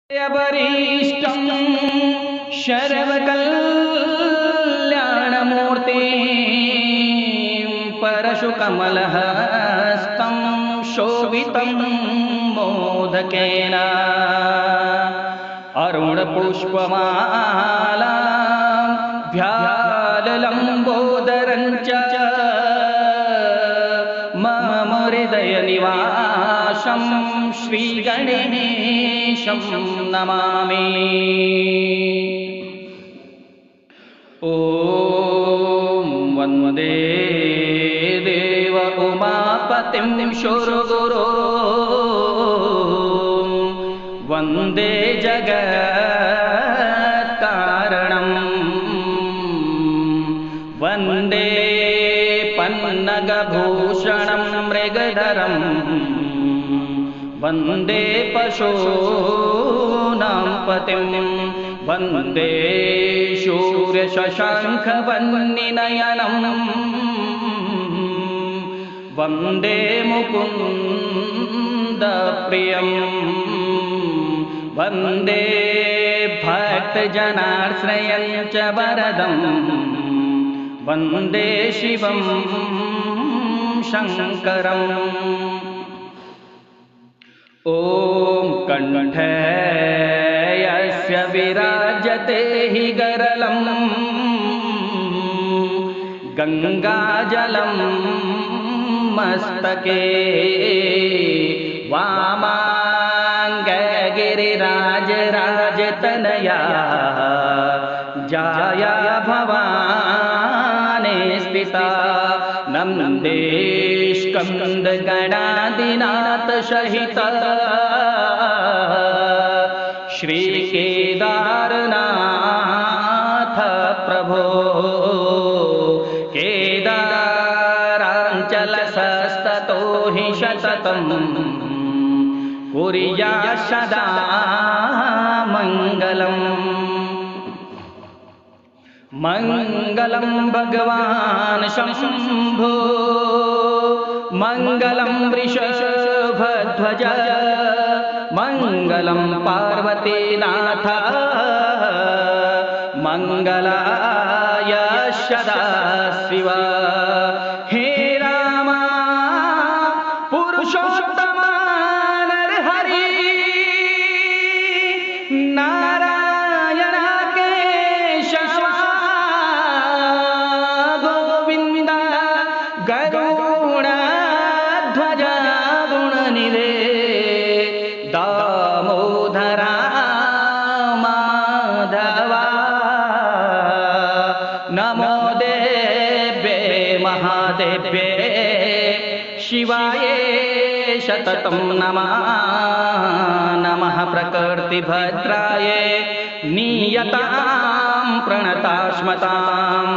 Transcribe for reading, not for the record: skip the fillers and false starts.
वरिष्ठं शर्वकल्याणमूर्तिं परशुकमलहस्तं शोभितं मोदकेन अरुणपुष्पमाला व्याललम्बोदरं च मम हृदयनिवासं श्रीगणेशं नमामि। ॐ वन्दे देव उमापतिं शूरगुरो वन्दे जगत्कारणं वन्दे पन्नगभूषणं मृगधरं वन्दे पशूनां पतिं वन्दे शूरशशाङ्खवह्निनयनं वन्दे मुकुन्दप्रियं वन्दे भक्तजनाश्रयं च वरदं वन्दे शिवं शङ्करम्। ॐ कण्ठे यस्य विराजते हि गरलं गङ्गाजलं मस्तके वामाङ्गे गिरिराजराजतनया जाया भवानी स्थिता नन्दे स्कन्दगणादिनाथ सहित श्रीकेदारनाथ प्रभो केदाराञ्चलसस्ततो हि सततं कुर्यात् सदा मङ्गलम्। मङ्गलं भगवान् शम्भो मङ्गलं वृषभध्वज मङ्गलं पार्वतीनाथ मङ्गलाय सदाशिव। हे राम पुरुषोत्तम नरहरि नारायण केशव गोविन्द गरुडध्वज गुणनिधे दामोदरा माधव नमो देव्ये महादेव्ये शिवाये सततं नमः नमः। प्रकृतिभद्राये नियतां प्रणतास्मतां